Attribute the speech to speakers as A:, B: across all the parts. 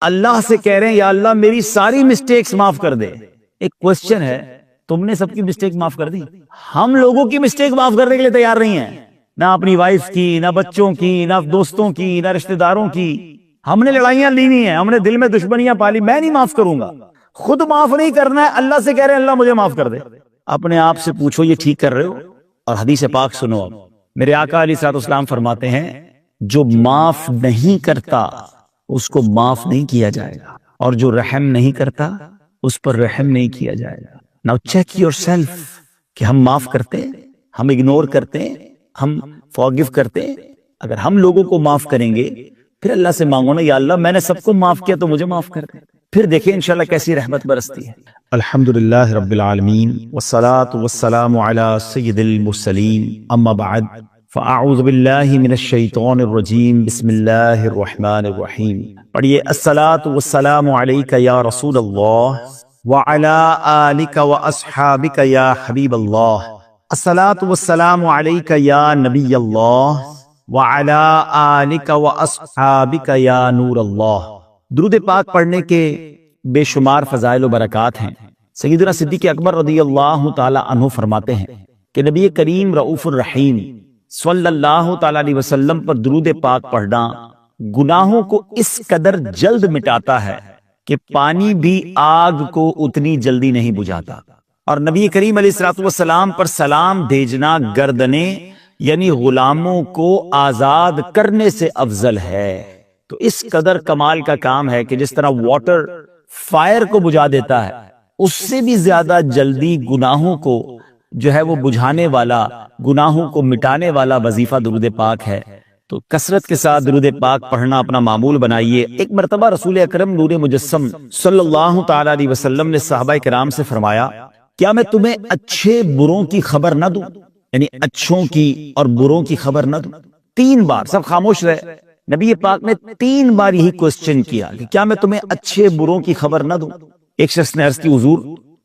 A: اللہ سے کہہ رہے ہیں یا اللہ میری ساری مسٹیکس معاف کر دے. ایک کوشچن ہے, تم نے سب کی مسٹیک معاف کر دی؟ ہم لوگوں کی مسٹیک معاف کرنے کے لیے تیار نہیں ہیں, نہ اپنی وائف کی, نہ بچوں کی, نہ دوستوں کی, نہ رشتہ داروں کی. ہم نے لڑائیاں لینی ہیں, ہم نے دل میں دشمنیاں پالی, میں نہیں معاف کروں گا. خود معاف نہیں کرنا ہے, اللہ سے کہہ رہے ہیں اللہ مجھے معاف کر دے. اپنے آپ سے پوچھو یہ ٹھیک کر رہے ہو؟ اور حدیث پاک سنو. اب میرے آقا علیہ الصلوۃ والسلام فرماتے ہیں جو معاف نہیں کرتا اس کو معاف نہیں کیا جائے گا, اور جو رحم نہیں کرتا اس پر رحم نہیں کیا جائے گا. Now check yourself کہ ہم معاف کرتے ہیں, ہم اگنور کرتے ہیں, ہم forgive کرتے ہیں. اگر ہم لوگوں کو معاف کریں گے پھر اللہ سے مانگو نا, یا اللہ میں نے سب کو معاف کیا تو مجھے معاف کر دے. پھر دیکھیں انشاءاللہ کیسی رحمت برستی ہے. الحمدللہ رب العالمین والصلاة والسلام علی سید المرسلین, اما بعد فاعوذ باللہ من الشیطان الرجیم, بسم اللہ الرحمن الرحیم. پڑھیے الصلاة والسلام علیک یا رسول اللہ وعلى آلك وأصحابك يا حبيب الله. الصلاة والسلام عليك يا نبي الله وعلى آلك وأصحابك يا نور الله. درود پاک پڑھنے کے بے شمار فضائل و برکات ہیں. سیدنا صدیق اکبر رضی اللہ تعالی عنہ فرماتے ہیں کہ نبی کریم رؤوف الرحیم صلی اللہ تعالی علیہ وسلم پر درود پاک پڑھنا گناہوں کو اس قدر جلد مٹاتا ہے کہ پانی بھی آگ کو اتنی جلدی نہیں بجھاتا. اور نبی کریم علیہ الصلوۃ والسلام پر سلام بھیجنا گردنیں یعنی غلاموں کو آزاد کرنے سے افضل ہے. تو اس قدر کمال کا کام ہے کہ جس طرح واٹر فائر کو بجھا دیتا ہے, اس سے بھی زیادہ جلدی گناہوں کو جو ہے وہ بجھانے والا, گناہوں کو مٹانے والا وظیفہ درود پاک ہے. تو کثرت کے ساتھ درود پاک پڑھنا اپنا معمول بنائیے. ایک مرتبہ رسول اکرم نور مجسم صلی اللہ تعالی علیہ وسلم نے صحابہ کرام سے فرمایا کیا میں تمہیں اچھے بروں کی خبر نہ دوں, یعنی اچھوں کی اور بروں کی خبر نہ دوں. 3 بار سب خاموش رہے. نبی پاک نے 3 بار یہی کوسچن کیا کہ کیا میں تمہیں اچھے بروں کی خبر نہ دوں. ایک شخص نے عرض کی حضور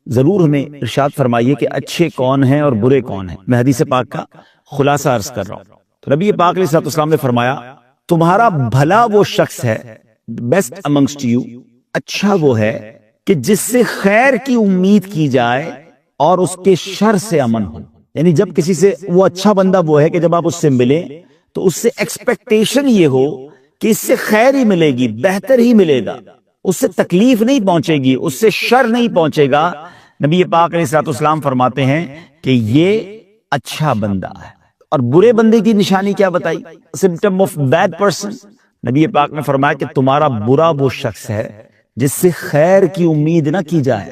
A: ضرور ہمیں ارشاد فرمائیے کہ اچھے کون ہیں اور برے کون ہیں. میں حدیث پاک کا خلاصہ عرض کر رہا ہوں. نبی پاک علیہ الصلوۃ والسلام نے فرمایا تمہارا بھلا وہ شخص ہے, بیسٹ امنگسٹ یو, اچھا وہ ہے کہ جس سے خیر کی امید کی جائے اور اس کے شر سے امن ہو. یعنی جب کسی سے, وہ اچھا بندہ وہ ہے کہ جب آپ اس سے ملیں تو اس سے ایکسپیکٹیشن یہ ہو کہ اس سے خیر ہی ملے گی, بہتر ہی ملے گا, اس سے تکلیف نہیں پہنچے گی, اس سے شر نہیں پہنچے گا. نبی پاک علیہ الصلوۃ والسلام فرماتے ہیں کہ یہ اچھا بندہ ہے. اور برے بندے کی نشانی کیا بتائی, سمپٹم آف بیڈ پرسن. نبی پاک نے فرمایا کہ تمہارا برا وہ شخص ہے جس سے خیر کی امید نہ کی جائے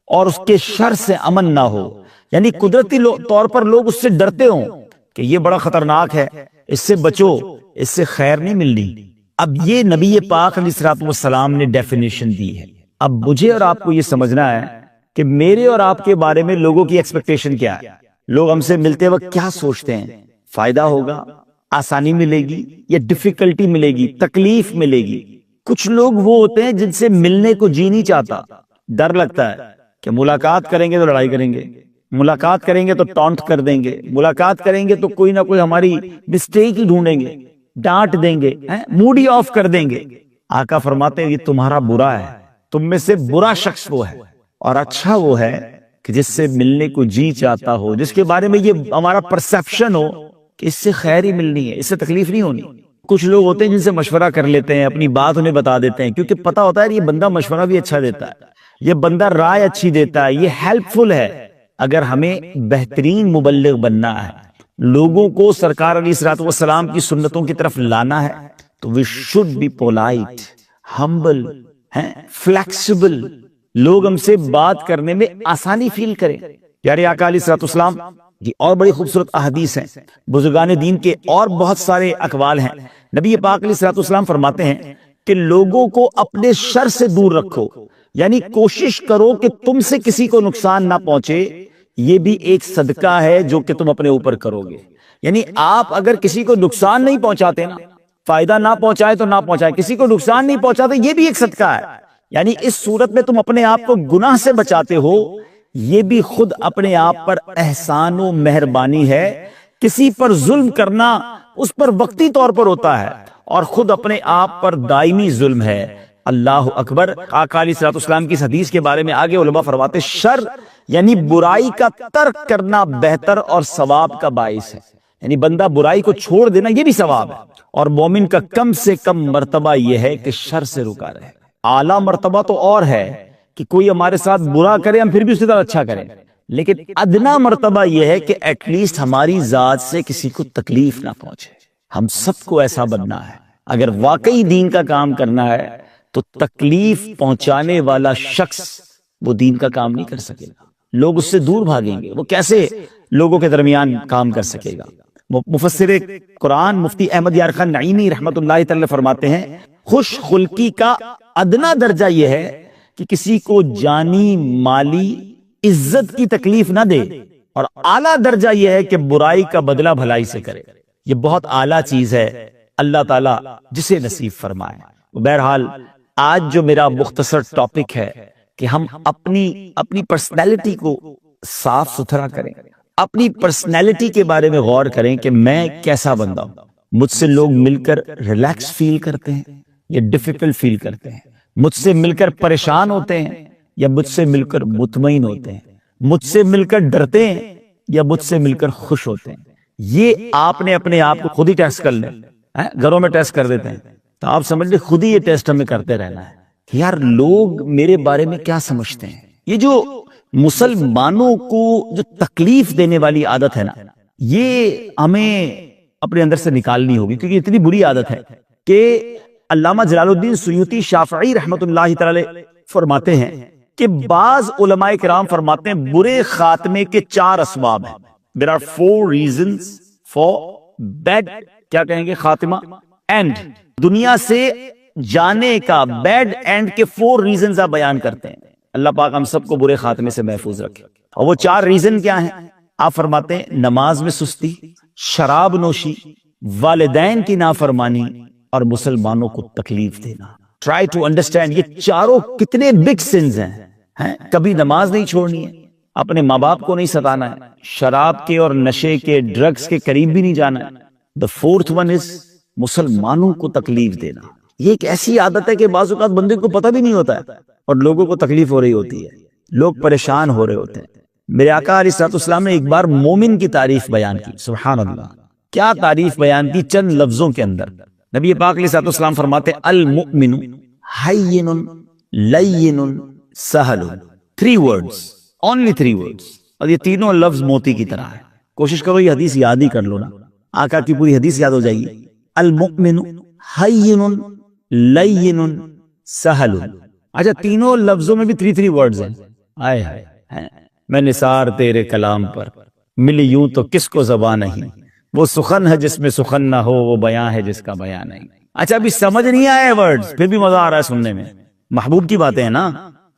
A: اور اس کے شر سے امن نہ ہو. یعنی قدرتی طور پر لوگ اس سے ڈرتے ہوں کہ یہ بڑا خطرناک ہے, اس سے بچو, اس سے خیر نہیں ملنی. اب یہ نبی پاک علیہ الصلوۃ والسلام نے ڈیفینیشن دی ہے. اب مجھے اور آپ کو یہ سمجھنا ہے کہ میرے اور آپ کے بارے میں لوگوں کی ایکسپیکٹیشن کیا ہے. لوگ ہم سے ملتے وقت کیا سوچتے ہیں, فائدہ ہوگا, آسانی ملے گی یا ڈیفیکلٹی ملے گی, تکلیف ملے گی. کچھ لوگ وہ ہوتے ہیں جن سے ملنے کو جی نہیں چاہتا, ڈر لگتا ہے کہ ملاقات کریں گے تو لڑائی کریں گے, ملاقات کریں گے تو ٹونٹ کر دیں گے, ملاقات کریں گے تو کوئی نہ کوئی ہماری مسٹیک ہی ڈھونڈیں گے, ڈانٹ دیں گے, موڈ ہی آف کر دیں گے. آقا فرماتے ہیں یہ تمہارا برا ہے, تم میں سے برا شخص وہ ہے, اور اچھا وہ ہے کہ جس سے ملنے کو جی چاہتا ہو, جس کے بارے میں یہ ہمارا پرسیپشن ہو کہ اس سے خیر ہی ملنی ہے, اس سے تکلیف نہیں ہونی. کچھ لوگ ہوتے ہیں جن سے مشورہ کر لیتے ہیں, اپنی بات انہیں بتا دیتے ہیں کیونکہ پتا ہوتا ہے یہ بندہ مشورہ بھی اچھا دیتا ہے, یہ بندہ رائے اچھی دیتا ہے, یہ ہیلپ فل ہے. اگر ہمیں بہترین مبلغ بننا ہے, لوگوں کو سرکار علیہ الصلوۃ والسلام کی سنتوں کی طرف لانا ہے, تو we should be polite, humble, flexible. لوگ ہم سے بات کرنے میں آسانی فیل کریں. پیارے آقا علیہ الصلوۃ والسلام کی اور بڑی خوبصورت احادیث ہیں, بزرگان دین کے اور بہت سارے اقوال ہیں. نبی پاک علیہ الصلوۃ والسلام فرماتے ہیں کہ لوگوں کو اپنے شر سے دور رکھو, یعنی کوشش کرو کہ تم سے کسی کو نقصان نہ پہنچے. یہ بھی ایک صدقہ ہے جو کہ تم اپنے اوپر کرو گے. یعنی آپ اگر کسی کو نقصان نہیں پہنچاتے نا, فائدہ نہ پہنچائے تو نہ پہنچائے, کسی کو نقصان نہیں پہنچاتے, یہ بھی ایک صدقہ ہے. یعنی اس صورت میں تم اپنے آپ کو گناہ سے بچاتے ہو, یہ بھی خود اپنے آپ پر احسان و مہربانی ہے. کسی پر ظلم کرنا اس پر وقتی طور پر ہوتا ہے, اور خود اپنے آپ پر دائمی ظلم ہے. اللہ اکبر. آقا علیہ الصلوۃ والسلام کی اس حدیث کے بارے میں آگے علماء فرماتے شر یعنی برائی کا ترک کرنا بہتر اور ثواب کا باعث ہے. یعنی بندہ برائی کو چھوڑ دینا یہ بھی ثواب ہے. اور مومن کا کم سے کم مرتبہ یہ ہے کہ شر سے رکا رہے. اعلیٰ مرتبہ تو اور ہے کہ کوئی ہمارے ساتھ برا کرے ہم پھر بھی اس کی طرح اچھا کریں، لیکن ادنا مرتبہ یہ ہے کہ ایٹ لیسٹ ہماری ذات سے کسی کو تکلیف نہ پہنچے. ہم سب کو ایسا بننا ہے. اگر واقعی دین کا کام کرنا ہے تو تکلیف پہنچانے والا شخص وہ دین کا کام نہیں کر سکے گا. لوگ اس سے دور بھاگیں گے. وہ کیسے لوگوں کے درمیان کام کر سکے گا؟ مفسر قرآن مفتی احمد یار خان نعیمی رحمت اللہ تعالی فرماتے ہیں خوش خلقی کا ادنا درجہ یہ ہے کہ کسی کو جانی مالی عزت کی تکلیف نہ دے، اور اعلیٰ درجہ یہ ہے کہ برائی کا بدلہ بھلائی سے کرے. یہ بہت اعلیٰ چیز ہے، اللہ تعالیٰ جسے نصیب فرمائے. بہرحال آج جو میرا مختصر ٹاپک ہے کہ ہم اپنی پرسنالٹی کو صاف ستھرا کریں، اپنی پرسنالٹی کے بارے میں غور کریں کہ میں کیسا بندہ ہوں. مجھ سے لوگ مل کر ریلیکس فیل کرتے ہیں یا ڈیفیکلٹ فیل کرتے ہیں؟ مجھ سے مل کر پریشان ہوتے ہیں یا مجھ سے مل کر مطمئن ہوتے ہیں؟ مجھ سے مل کر ڈرتے ہیں یا مجھ سے مل کر خوش ہوتے ہیں؟ یہ آپ نے اپنے آپ کو خود ہی ٹیسٹ کر لیں. گھروں میں ٹیسٹ کر دیتے ہیں تو آپ سمجھ لیں خود ہی یہ ٹیسٹ ہمیں کرتے رہنا ہے کہ یار لوگ میرے بارے میں کیا سمجھتے ہیں. یہ جو مسلمانوں کو جو تکلیف دینے والی عادت ہے نا، یہ ہمیں اپنے اندر سے نکالنی ہوگی، کیونکہ اتنی بری عادت ہے کہ علامہ جلال الدین سیوطی شافعی رحمت اللہ تعالی فرماتے ہیں کہ بعض علماء کرام فرماتے ہیں برے خاتمے کے 4 اسباب ہیں. There are 4 reasons for bad کیا کہیں گے خاتمہ اینڈ. دنیا سے جانے کا بیڈ اینڈ کے 4 ریزنز آپ بیان کرتے ہیں. اللہ پاک ہم سب کو برے خاتمے سے محفوظ رکھے. اور وہ 4 ریزن کیا ہیں؟ آپ فرماتے ہیں نماز میں سستی، شراب نوشی، والدین کی نافرمانی اور مسلمانوں کو تکلیف دینا. ٹرائی ٹو انڈرسٹینڈ یہ چاروں کتنے بگ سنز ہیں. کبھی نماز نہیں چھوڑنی ہے، اپنے ماں باپ کو نہیں ستانا ہے، شراب کے اور نشے کے ڈرگز کے قریب بھی نہیں جانا ہے. The 4th one is مسلمانوں کو تکلیف دینا. یہ ایک ایسی عادت ہے کہ بعض اوقات بندے کو پتہ بھی نہیں ہوتا ہے اور لوگوں کو تکلیف ہو رہی ہوتی ہے، لوگ پریشان ہو رہے ہوتے ہیں. میرے آقا علیہ الصلوۃ والسلام نے ایک بار مومن کی تعریف بیان کی. سبحان اللہ، کیا تعریف بیان کی چند لفظوں کے اندر. نبی پاک علیہ الصلوۃ والسلام فرماتے المؤمن حین لین سہل. 3 words, only 3 words. اور یہ تینوں لفظ موتی کی طرح ہے. کوشش کرو یہ حدیث یاد ہی کر لو نا، آقا کی پوری حدیث یاد ہو جائے گی. المؤمن حین لین سہل. اچھا تینوں لفظوں میں بھی 3 words ہیں. آئے ہائے، میں نثار تیرے کلام پر ملی یوں تو کس کو زبان نہیں، وہ سخن ہے جس میں سخن نہ ہو، وہ بیان ہے جس کا بیان نہیں. اچھا ابھی سمجھ نہیں آئے ورڈز، پھر بھی مزہ آ رہا ہے سننے میں. محبوب کی باتیں ہیں نا.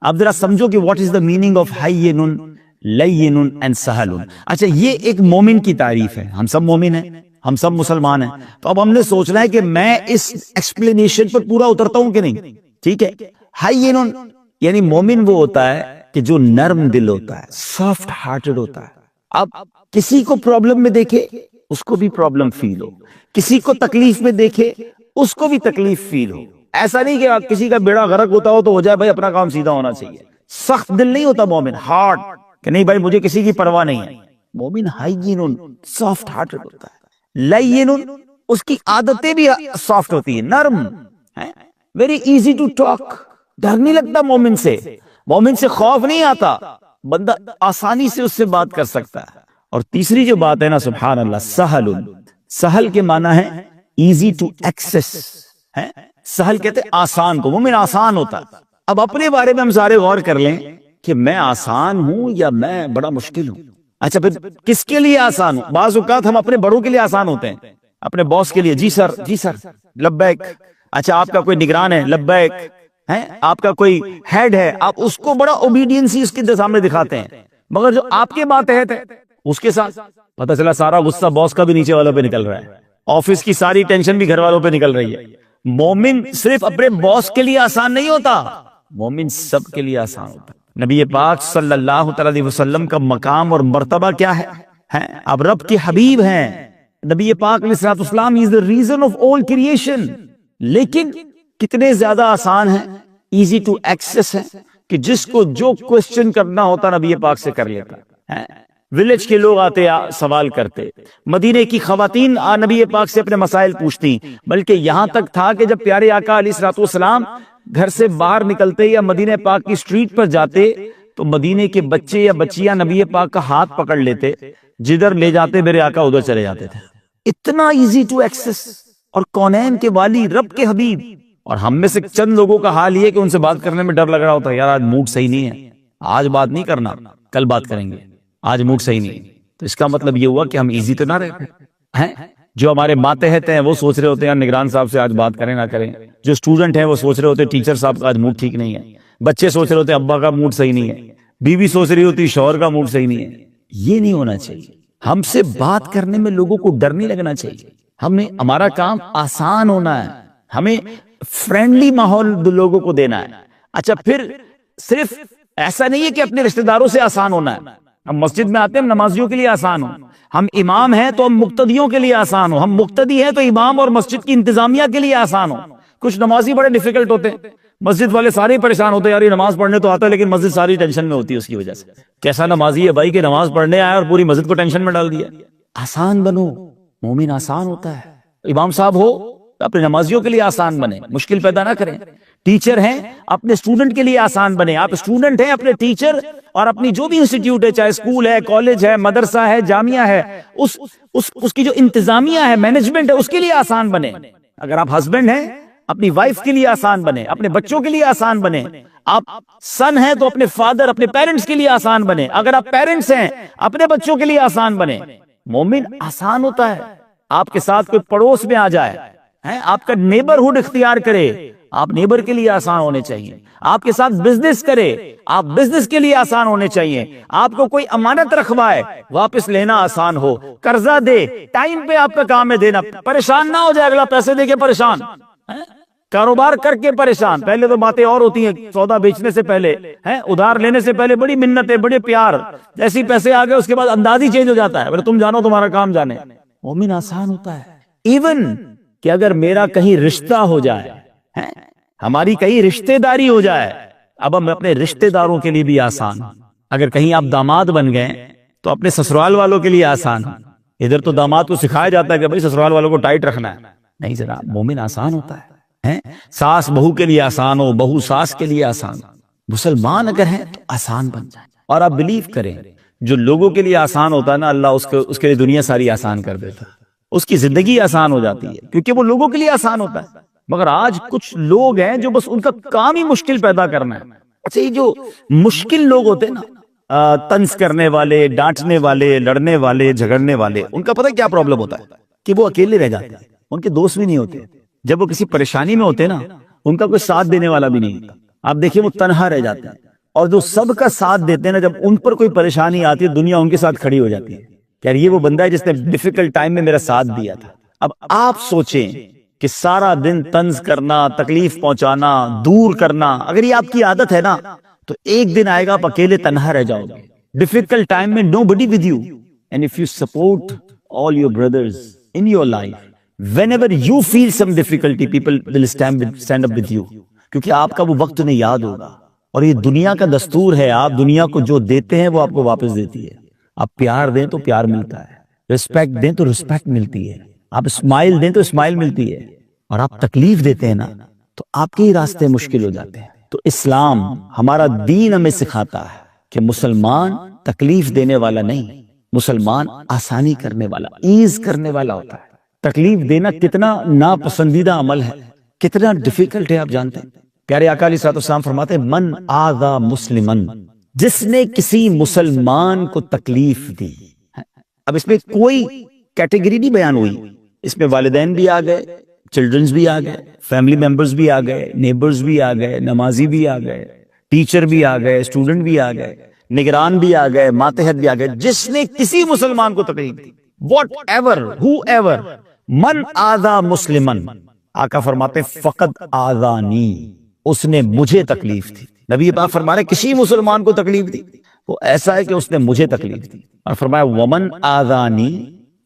A: آپ ذرا سمجھو کہ what is the meaning of حین لین اینڈ سہل. اچھا یہ ایک مومن کی تعریف ہے. ہم سب مومن ہیں، ہم سب مسلمان ہیں. تو اب ہم نے سوچنا ہے کہ میں اس ایکسپلینیشن پر پورا اترتا ہوں کہ نہیں. ٹھیک ہے، حین یعنی مومن وہ ہوتا ہے کہ جو نرم دل ہوتا ہے، سافٹ ہارٹڈ ہوتا ہے. اب کسی کو پرابلم میں دیکھے اس کو بھی پرابلم فیل ہو، کسی کو تکلیف میں دیکھے اس کو بھی تکلیف فیل ہو. ایسا نہیں کہ کسی کا بیڑا غرق ہوتا ہو تو ہو جائے بھائی اپنا کام سیدھا ہونا چاہیے. سخت دل نہیں ہوتا مومن، ہارڈ کہ نہیں بھائی مجھے کسی کی پرواہ نہیں ہے. مومن حین سافٹ ہارٹڈ ہوتا ہے. لین اس کی عادتیں بھی سافٹ ہوتی ہیں، نرم، ویری ایزی ٹو ٹاک. ڈر نہیں لگتا مومن سے، مومن سے خوف نہیں آتا، بندہ آسانی سے اس سے بات کر سکتا ہے. اور تیسری جو بات ہے نا سبحان اللہ، سہل. سہل کے معنی ہے ایزی ٹو ایکسس. سہل کہتے ہیں آسان کو، مومن آسان ہوتا ہے. اب اپنے بارے میں ہم سارے غور کر لیں کہ میں آسان ہوں یا میں بڑا مشکل ہوں. اچھا پھر کس کے لیے آسان ہوں؟ بعض اوقات ہم اپنے بڑوں کے لیے آسان ہوتے ہیں، اپنے باس کے لیے جی سر جی سر لبیک. اچھا آپ کا کوئی نگران ہے لبیک، آپ کا کوئی ہیڈ ہے آپ اس کو بڑا اوبیڈینسی اس کے سامنے دکھاتے ہیں. مگر جو آپ کے ماتحت ہے اس کے ساتھ پتہ چلا سارا غصہ باس کا بھی نیچے والوں پہ نکل رہا ہے، آفس کی ساری ٹینشن بھی گھر والوں پہ نکل رہی ہے. مومن صرف اپنے باس کے لیے آسان نہیں ہوتا، مومن سب کے لیے آسان ہوتا. نبی پاک صلی اللہ علیہ وسلم کا مقام اور مرتبہ کیا ہے؟ آپ رب کے حبیب ہیں. نبی پاک علیہ الصلوۃ والسلام is the reason of all creation. لیکن کتنے زیادہ آسان ہیں، ایزی ٹو ایکسیس ہیں، کہ جس کو جو کوشچن کرنا ہوتا نبی پاک سے کر لیتا ہے۔ ولیج کے لوگ آتے سوال کرتے، مدینے کی خواتین نبی پاک سے اپنے مسائل پوچھتی، بلکہ یہاں تک تھا کہ جب پیارے آقا علیہ الصلوۃ والسلام گھر سے باہر نکلتے یا مدینے پاک کی اسٹریٹ پر جاتے تو مدینے کے بچے یا بچیاں نبی پاک کا ہاتھ پکڑ لیتے، جدھر لے جاتے میرے آقا ادھر چلے جاتے تھے۔ اتنا ایزی ٹو ایکسس، اور کونین کے والی، رب کے حبیب۔ اور ہم میں سے چند لوگوں کا حال یہ کہ ان سے بات کرنے میں ڈر لگ رہا ہوتا ہے، یار آج موڈ صحیح نہیں ہے، آج بات نہیں کرنا، کل بات کریں گے، آج موڈ صحیح نہیں۔ تو اس کا مطلب یہ ہوا کہ ہم ایزی تو نہ رہے ہیں۔ جو ہمارے ماتحت ہیں وہ سوچ رہے ہوتے ہیں نگران صاحب سے آج بات کریں نہ کریں، جو اسٹوڈنٹ ہیں وہ سوچ رہے ہوتے ہیں ٹیچر صاحب کا آج موڈ ٹھیک نہیں ہے، بچے سوچ رہے ہوتے ہیں ابا کا موڈ صحیح نہیں ہے، بیوی سوچ رہی ہوتی شوہر کا موڈ صحیح نہیں ہے۔ یہ نہیں ہونا چاہیے۔ ہم سے بات کرنے میں لوگوں کو ڈر نہیں لگنا چاہیے، ہمارا کام آسان ہونا ہے، ہمیں فرینڈلی ماحول لوگوں کو دینا ہے۔ اچھا، پھر صرف ایسا نہیں ہے کہ اپنے رشتہ داروں سے آسان ہونا ہے۔ ہم مسجد میں آتے ہیں، ہم نمازیوں کے لیے آسان ہو، ہم امام ہیں تو ہم مقتدیوں کے لیے آسان ہو، ہم مقتدی ہیں تو امام اور مسجد کی انتظامیہ کے لیے آسان ہو۔ کچھ نمازی بڑے ڈیفیکلٹ ہوتے ہیں، مسجد والے سارے پریشان ہوتے ہیں، یار یہ نماز پڑھنے تو آتا ہے لیکن مسجد ساری ٹینشن میں ہوتی ہے اس کی وجہ سے۔ کیسا نمازی ہے بھائی کہ نماز پڑھنے آیا اور پوری مسجد کو ٹینشن میں ڈال دیا۔ آسان بنو، مومن آسان ہوتا ہے۔ امام صاحب ہو اپنے نمازیوں کے لیے آسان بنے، مشکل پیدا نہ کریں۔ ٹیچر ہیں اپنے اسٹوڈنٹ کے لیے آسان بنے، آپ اسٹوڈنٹ ہیں اپنے ٹیچر اور اپنی جو بھی انسٹیٹیوٹ ہے، چاہے اسکول ہے، کالج ہے، مدرسہ ہے، جامعہ ہے، اس کی جو انتظامیہ ہے، مینجمنٹ ہے، اس کے لیے آسان بنے۔ اگر آپ ہسبینڈ ہیں اپنی وائف کے لیے آسان بنے، اپنے بچوں کے لیے آسان بنے۔ آپ سن ہیں تو اپنے فادر، اپنے پیرنٹس کے لیے آسان بنے۔ اگر آپ پیرنٹس ہیں اپنے بچوں کے لیے آسان بنے۔ مومن آسان ہوتا ہے۔ آپ کے ساتھ کوئی پڑوس میں آ جائے، آپ کا نیبرہڈ اختیار کرے، آپ نیبر کے لیے آسان ہونے چاہیے۔ آپ کے ساتھ بزنس کرے، آپ بزنس کے لیے آسان ہونے چاہیے۔ آپ کو کوئی امانت رکھوائے، واپس لینا آسان ہو۔ قرضہ دے، ٹائم پہ آپ کا کام ہے دینا، پریشان نہ ہو جائے اگلا پیسے دے کے پریشان، کاروبار کر کے پریشان۔ پہلے تو باتیں اور ہوتی ہیں، سودا بیچنے سے پہلے، ادھار لینے سے پہلے بڑی منتیں، بڑے پیار، جیسے پیسے آ گئے اس کے بعد انداز ہی چینج ہو جاتا ہے، بولے تم جانو تمہارا کام جانے۔ مومن آسان ہوتا ہے۔ ایون کہ اگر میرا کہیں رشتہ ہو جائے، ہماری کہیں رشتہ داری ہو جائے، اب ہم اپنے رشتہ داروں کے لیے بھی آسان۔ اگر کہیں آپ داماد بن گئے تو اپنے سسرال والوں کے لیے آسان۔ ادھر تو داماد کو سکھایا جاتا ہے کہ بھائی سسرال والوں کو ٹائٹ رکھنا ہے، نہیں جناب، مومن آسان ہوتا ہے۔ ساس بہو کے لیے آسان ہو، بہو ساس کے لیے آسان ہو۔ مسلمان اگر ہیں تو آسان بن جائے۔ اور آپ بلیو کریں، جو لوگوں کے لیے آسان ہوتا ہے نا، اللہ اس کے لیے دنیا ساری آسان کر دیتا ہے، اس کی زندگی آسان ہو جاتی ہے، کیونکہ وہ لوگوں کے لیے آسان ہوتا ہے۔ مگر آج کچھ لوگ ہیں جو بس ان کا کام ہی مشکل پیدا کرنا ہے۔ اچھا، یہ جو مشکل لوگ ہوتے ہیں نا، طنز کرنے والے، ڈانٹنے والے، لڑنے والے، جھگڑنے والے، ان کا پتہ کیا پرابلم ہوتا ہے کہ وہ اکیلے رہ جاتے ہیں، ان کے دوست بھی نہیں ہوتے۔ جب وہ کسی پریشانی میں ہوتے ہیں نا، ان کا کوئی ساتھ دینے والا بھی نہیں ہوتا۔ آپ دیکھیں وہ تنہا رہ جاتے ہیں، اور جو سب کا ساتھ دیتے ہیں نا، جب ان پر کوئی پریشانی آتی ہے دنیا ان کے ساتھ کھڑی ہو جاتی ہے کہ یار یہ وہ بندہ ہے جس نے ڈیفیکلٹ ٹائم میں میرا ساتھ دیا تھا۔ اب آپ سوچیں کہ سارا دن طنز کرنا، تکلیف پہنچانا، دور کرنا، اگر یہ آپ کی عادت ہے نا، تو ایک دن آئے گا آپ اکیلے تنہا رہ جاؤ گے۔ ڈیفیکلٹ ٹائم میں nobody with you, and if you support all your brothers in your life, whenever you feel some difficulty, people will stand up with you، کیونکہ آپ کا وہ وقت انہیں یاد ہوگا۔ اور یہ دنیا کا دستور ہے، آپ دنیا کو جو دیتے ہیں وہ آپ کو واپس دیتی ہے۔ آپ پیار دیں تو پیار ملتا ہے، رسپیکٹ دیں تو رسپیکٹ ملتی ہے، آپ اسمائل دیں تو اسمائل ملتی ہے، اور آپ تکلیف دیتے ہیں نا تو آپ کے ہی راستے مشکل ہو جاتے ہیں۔ تو اسلام، ہمارا دین ہمیں سکھاتا ہے کہ مسلمان تکلیف دینے والا نہیں، مسلمان آسانی کرنے والا، ایز کرنے والا ہوتا ہے۔ تکلیف دینا کتنا ناپسندیدہ عمل ہے، کتنا ڈیفیکلٹ ہے، آپ جانتے ہیں۔ پیارے آقا علیہ الصلوۃ والسلام فرماتے ہیں من آذا مسلمن، جس نے کسی مسلمان کو تکلیف دی۔ اب اس میں کوئی کیٹیگری نہیں بیان ہوئی، اس میں والدین بھی آ گئے، چلڈرنز بھی آ گئے، فیملی ممبرز بھی آ گئے، نیبرز بھی آ گئے، نمازی بھی آ گئے، ٹیچر بھی آ گئے، اسٹوڈنٹ بھی آ گئے، نگران بھی آ گئے، ماتحت بھی آ گئے۔ جس نے کسی مسلمان کو تکلیف دی، واٹ ایور، ہو ایور، من آذا مسلمن، آقا فرماتے فقط آذانی، اس نے مجھے تکلیف دی۔ نبی پاک فرما رہے کسی مسلمان کو تکلیف دی، وہ ایسا ہے کہ اس نے مجھے تکلیف دی، اور فرمایا ومن آذانی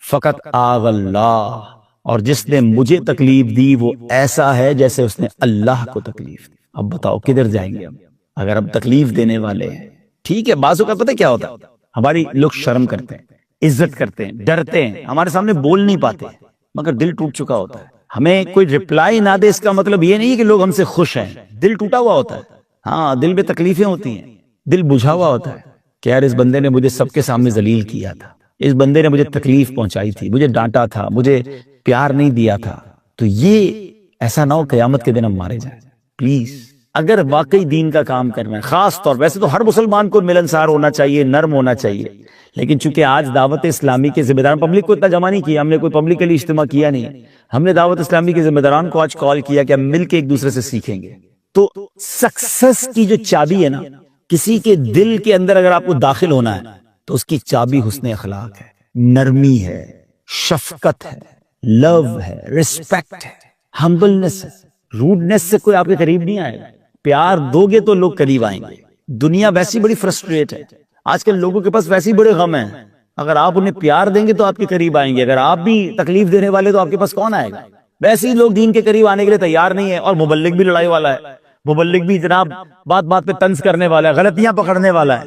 A: فقط آذ اللہ، اور جس نے مجھے تکلیف دی وہ ایسا ہے جیسے اس نے اللہ کو تکلیف دی۔ اب بتاؤ کدھر جائیں گے ہم اگر ہم تکلیف دینے والے ہیں؟ ٹھیک ہے، بعض اوقات پتہ کیا ہوتا ہے، ہماری لوگ شرم کرتے ہیں، عزت کرتے ہیں، ڈرتے ہیں، ہمارے سامنے بول نہیں پاتے، مگر دل ٹوٹ چکا ہوتا ہے۔ ہمیں کوئی رپلائی نہ دے اس کا مطلب یہ نہیں کہ لوگ ہم سے خوش ہیں، دل ٹوٹا ہوا ہوتا ہے۔ ہاں، دل میں تکلیفیں ہوتی ہیں، دل بجھا ہوا ہوتا ہے کہ یار اس بندے نے مجھے سب کے سامنے ذلیل کیا تھا، اس بندے نے مجھے تکلیف پہنچائی تھی، مجھے ڈانٹا تھا، مجھے پیار نہیں دیا تھا۔ تو یہ ایسا نہ ہو قیامت کے دن ہم مارے جائیں۔ پلیز اگر واقعی دین کا کام کرنا ہے، خاص طور ویسے تو ہر مسلمان کو ملنسار ہونا چاہیے، نرم ہونا چاہیے، لیکن چونکہ آج دعوت اسلامی کے ذمہ داران پبلک کو اتنا جمع نہیں کیا، ہم نے کوئی پبلکلی اجتماع کیا نہیں، ہم نے دعوت اسلامی کے ذمہ داران کو آج کال کیا کہ ہم مل کے ایک دوسرے سے سیکھیں گے۔ تو سکسس کی جو چابی ہے نا، کسی کے دل کے اندر اگر آپ کو داخل ہونا ہے تو اس کی چابی حسن اخلاق ہے، نرمی ہے، شفقت ہے، لو ہے، ریسپیکٹ ہے، ہمبلنس ہے۔ روڈنس سے کوئی آپ کے قریب نہیں آئے گا، پیار دو گے تو لوگ قریب آئیں گے۔ دنیا ویسی بڑی فرسٹریٹ ہے، آج کل لوگوں کے پاس ویسی بڑے غم ہیں، اگر آپ انہیں پیار دیں گے تو آپ کے قریب آئیں گے، اگر آپ بھی تکلیف دینے والے تو آپ کے پاس کون آئے گا؟ ویسے ہی لوگ دین کے قریب آنے کے لیے تیار نہیں ہے، اور مبلغ بھی لڑائی والا ہے، مبلغ بھی جناب بات بات پہ طنز کرنے والا ہے، غلطیاں پکڑنے والا ہے۔